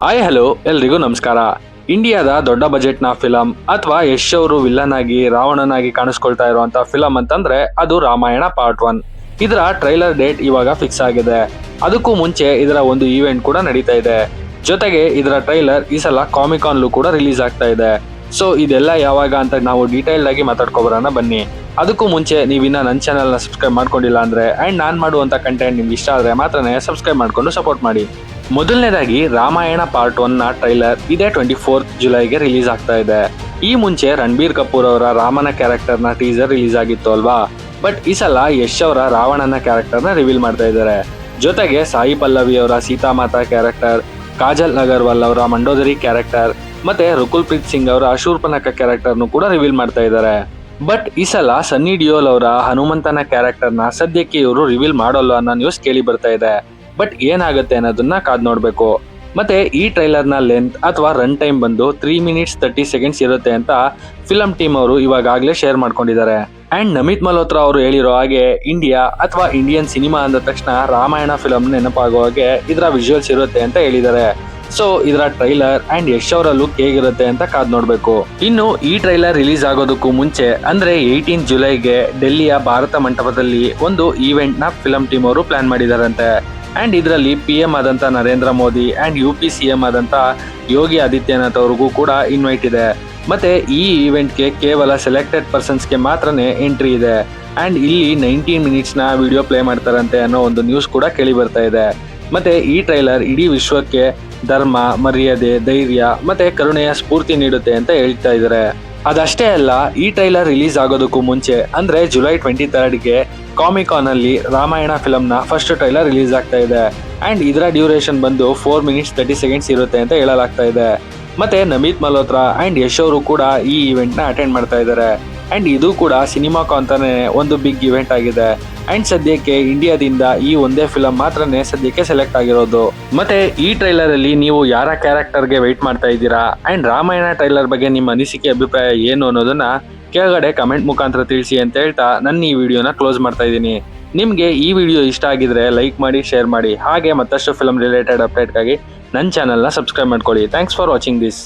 Hi hello ಎಲ್ರಿಗೂ ನಮಸ್ಕಾರ. ಇಂಡಿಯಾದ ದೊಡ್ಡ ಬಜೆಟ್ನ ಫಿಲಂ ಅಥವಾ ಯಶ್ ಅವರು ವಿಲ್ಲನ್ ಆಗಿ ರಾವಣನಾಗಿ ಕಾಣಿಸ್ಕೊಳ್ತಾ ಇರುವಂತ ಫಿಲಂ ಅಂತಂದ್ರೆ ಅದು ರಾಮಾಯಣ ಪಾರ್ಟ್ 1. ಇದರ ಟ್ರೈಲರ್ ಡೇಟ್ ಇವಾಗ ಫಿಕ್ಸ್ ಆಗಿದೆ. ಅದಕ್ಕೂ ಮುಂಚೆ ಇದರ ಒಂದು ಈವೆಂಟ್ ಕೂಡ ನಡೀತಾ ಇದೆ. ಜೊತೆಗೆ ಇದರ ಟ್ರೈಲರ್ ಈ ಸಲ ಕಾಮಿಕಾನ್ಲು ಕೂಡ ರಿಲೀಸ್ ಆಗ್ತಾ ಇದೆ. ಸೊ ಇದೆಲ್ಲ ಯಾವಾಗ ಅಂತ ನಾವು ಡೀಟೇಲ್ಡ್ ಆಗಿ ಮಾತಾಡ್ಕೊಬರೋಣ ಬನ್ನಿ. ಅದಕ್ಕೂ ಮುಂಚೆ ನೀವಿನ್ನ ನನ್ನ ಚಾನಲ್ನ ಸಬ್ಸ್ಕ್ರೈಬ್ ಮಾಡ್ಕೊಂಡಿಲ್ಲ ಅಂದ್ರೆ ಅಂಡ್ ನಾನು ಮಾಡುವಂತ ಕಂಟೆಂಟ್ ನಿಮ್ಗೆ ಇಷ್ಟ ಆದ್ರೆ ಮಾತ್ರನೇ ಸಬ್ಸ್ಕ್ರೈಬ್ ಮಾಡ್ಕೊಂಡು ಸಪೋರ್ಟ್ ಮಾಡಿ. ಮೊದಲನೇದಾಗಿ ರಾಮಾಯಣ ಪಾರ್ಟ್ 1 ನ ಟ್ರೈಲರ್ ಇದೇ 24th ಜುಲೈಗೆ ರಿಲೀಸ್ ಆಗ್ತಾ ಇದೆ. ಈ ಮುಂಚೆ ರಣಬೀರ್ ಕಪೂರ್ ಅವರ ರಾಮನ ಕ್ಯಾರೆಕ್ಟರ್ ನ ಟೀಸರ್ ರಿಲೀಸ್ ಆಗಿತ್ತು ಅಲ್ವಾ. ಬಟ್ ಈ ಸಲ ಯಶ್ ಅವರ ರಾವಣನ ಕ್ಯಾರೆಕ್ಟರ್ ನ ರಿವೀಲ್ ಮಾಡ್ತಾ ಇದ್ದಾರೆ. ಜೊತೆಗೆ ಸಾಯಿ ಪಲ್ಲವಿ ಅವರ ಸೀತಾಮಾತಾ ಕ್ಯಾರೆಕ್ಟರ್, ಕಾಜಲ್ ಅಗರ್ವಾಲ್ ಅವರ ಮಂಡೋದರಿ ಕ್ಯಾರೆಕ್ಟರ್ ಮತ್ತೆ ರುಕುಲ್ ಪ್ರೀತ್ ಸಿಂಗ್ ಅವರ ಶೂರ್ಪನಖ ಕ್ಯಾರೆಕ್ಟರ್ನು ಕೂಡ ರಿವೀಲ್ ಮಾಡ್ತಾ ಇದ್ದಾರೆ. ಬಟ್ ಈ ಸಲ ಸನ್ನಿ ಡಿಯೋಲ್ ಅವರ ಹನುಮಂತನ ಕ್ಯಾರೆಕ್ಟರ್ ನ ಸದ್ಯಕ್ಕೆ ಇವರು ರಿವೀಲ್ ಮಾಡೋಲ್ಲ ಅನ್ನೋ ನ್ಯೂಸ್ ಕೇಳಿ ಬರ್ತಾ ಇದೆ. ಬಟ್ ಏನಾಗುತ್ತೆ ಅನ್ನೋದನ್ನ ಕಾದ್ ನೋಡ್ಬೇಕು. ಮತ್ತೆ ಈ ಟ್ರೈಲರ್ ನ ಲೆಂತ್ ಅಥವಾ ರನ್ ಟೈಮ್ ಬಂದು 3 minutes 30 seconds ಇರುತ್ತೆ ಅಂತ ಫಿಲಂ ಟೀಮ್ ಅವರು ಇವಾಗಲೇ ಶೇರ್ ಮಾಡ್ಕೊಂಡಿದ್ದಾರೆ. ಅಂಡ್ ನಮಿತ್ ಮಲ್ಹೋತ್ರಾ ಅವರು ಹೇಳಿರೋ ಹಾಗೆ ಇಂಡಿಯಾ ಅಥವಾ ಇಂಡಿಯನ್ ಸಿನಿಮಾ ಅಂದ ತಕ್ಷಣ ರಾಮಾಯಣ ಫಿಲಂ ನೆನಪಾಗೋ ಹಾಗೆ ಇದರ ವಿಜುವಲ್ಸ್ ಇರುತ್ತೆ ಅಂತ ಹೇಳಿದ್ದಾರೆ. ಸೊ ಇದರ ಟ್ರೈಲರ್ ಅಂಡ್ ಯಶ್ ಅವರ ಲುಕ್ ಹೇಗಿರುತ್ತೆ ಅಂತ ಕಾದ್ ನೋಡ್ಬೇಕು. ಇನ್ನು ಈ ಟ್ರೈಲರ್ ರಿಲೀಸ್ ಆಗೋದಕ್ಕೂ ಮುಂಚೆ ಅಂದ್ರೆ 18th ಜುಲೈಗೆ ಡೆಲ್ಲಿಯ ಭಾರತ ಮಂಟಪದಲ್ಲಿ ಒಂದು ಈವೆಂಟ್ ನ ಫಿಲಂ ಟೀಮ್ ಅವರು ಪ್ಲಾನ್ ಮಾಡಿದಾರಂತೆ. ಅಂಡ್ ಇದರಲ್ಲಿ PM ಆದಂತ Narendra Modi and UP CM ಆದಂತ ಯೋಗಿ ಆದಿತ್ಯನಾಥ್ ಅವ್ರಿಗೂ ಕೂಡ ಇನ್ವೈಟ್ ಇದೆ. ಮತ್ತೆ ಈ ಇವೆಂಟ್ಗೆ ಕೇವಲ ಸೆಲೆಕ್ಟೆಡ್ ಪರ್ಸನ್ಸ್ಗೆ ಮಾತ್ರನೇ ಎಂಟ್ರಿ ಇದೆ. ಅಂಡ್ ಇಲ್ಲಿ 19 minutes ನ ವಿಡಿಯೋ ಪ್ಲೇ ಮಾಡ್ತಾರಂತೆ ಅನ್ನೋ ಒಂದು ನ್ಯೂಸ್ ಕೂಡ ಕೇಳಿ ಬರ್ತಾ ಇದೆ. ಮತ್ತೆ ಈ ಟ್ರೈಲರ್ ಇಡೀ ವಿಶ್ವಕ್ಕೆ ಧರ್ಮ, ಮರ್ಯಾದೆ, ಧೈರ್ಯ ಮತ್ತೆ ಕರುಣೆಯ ಸ್ಫೂರ್ತಿ ನೀಡುತ್ತೆ ಅಂತ ಹೇಳ್ತಾ ಇದ್ದಾರೆ. ಅದಷ್ಟೇ ಅಲ್ಲ, ಈ ಟ್ರೈಲರ್ ರಿಲೀಸ್ ಆಗೋದಕ್ಕೂ ಮುಂಚೆ ಅಂದ್ರೆ ಜುಲೈ 23ಗೆ ಕಾಮಿಕಾನ್ ಅಲ್ಲಿ ರಾಮಾಯಣ ಫಿಲಂ ನ ಫಸ್ಟ್ ಟ್ರೈಲರ್ ರಿಲೀಸ್ ಆಗ್ತಾ ಇದೆ. ಅಂಡ್ ಇದರ ಡ್ಯೂರೇಷನ್ ಬಂದು 4 minutes 30 seconds ಇರುತ್ತೆ ಅಂತ ಹೇಳಲಾಗ್ತಾ ಇದೆ. ಮತ್ತೆ ನಮಿತ್ ಮಲ್ಹೋತ್ರಾ ಅಂಡ್ ಯಶ್ ಅವರು ಕೂಡ ಈ ಇವೆಂಟ್ ನ ಅಟೆಂಡ್ ಮಾಡ್ತಾ ಇದ್ದಾರೆ. ಅಂಡ್ ಇದು ಕೂಡ ಸಿನಿಮಾಕು ಅಂತಾನೆ ಒಂದು ಬಿಗ್ ಇವೆಂಟ್ ಆಗಿದೆ. ಅಂಡ್ ಸದ್ಯಕ್ಕೆ ಇಂಡಿಯಾದಿಂದ ಈ ಒಂದೇ ಫಿಲಂ ಮಾತ್ರನೇ ಸದ್ಯಕ್ಕೆ ಸೆಲೆಕ್ಟ್ ಆಗಿರೋದು. ಮತ್ತೆ ಈ ಟ್ರೈಲರ್ ಅಲ್ಲಿ ನೀವು ಯಾರ ಕ್ಯಾರೆಕ್ಟರ್ಗೆ ವೆಯ್ಟ್ ಮಾಡ್ತಾ ಇದ್ದೀರಾ ಅಂಡ್ ರಾಮಾಯಣ ಟ್ರೈಲರ್ ಬಗ್ಗೆ ನಿಮ್ಮ ಅನಿಸಿಕೆ ಅಭಿಪ್ರಾಯ ಏನು ಅನ್ನೋದನ್ನ ಕೆಳಗಡೆ ಕಮೆಂಟ್ ಮುಖಾಂತರ ತಿಳಿಸಿ ಅಂತ ಹೇಳ್ತಾ ನನ್ನ ಈ ವಿಡಿಯೋನ ಕ್ಲೋಸ್ ಮಾಡ್ತಾ ಇದ್ದೀನಿ. ನಿಮ್ಗೆ ಈ ವಿಡಿಯೋ ಇಷ್ಟ ಆಗಿದ್ರೆ ಲೈಕ್ ಮಾಡಿ, ಶೇರ್ ಮಾಡಿ, ಹಾಗೆ ಮತ್ತಷ್ಟು ಫಿಲಂ ರಿಲೇಟೆಡ್ ಅಪ್ಡೇಟ್ಗಾಗಿ ನನ್ನ ಚಾನಲ್ನ ಸಬ್ಸ್ಕ್ರೈಬ್ ಮಾಡ್ಕೊಳ್ಳಿ. Thanks for watching this.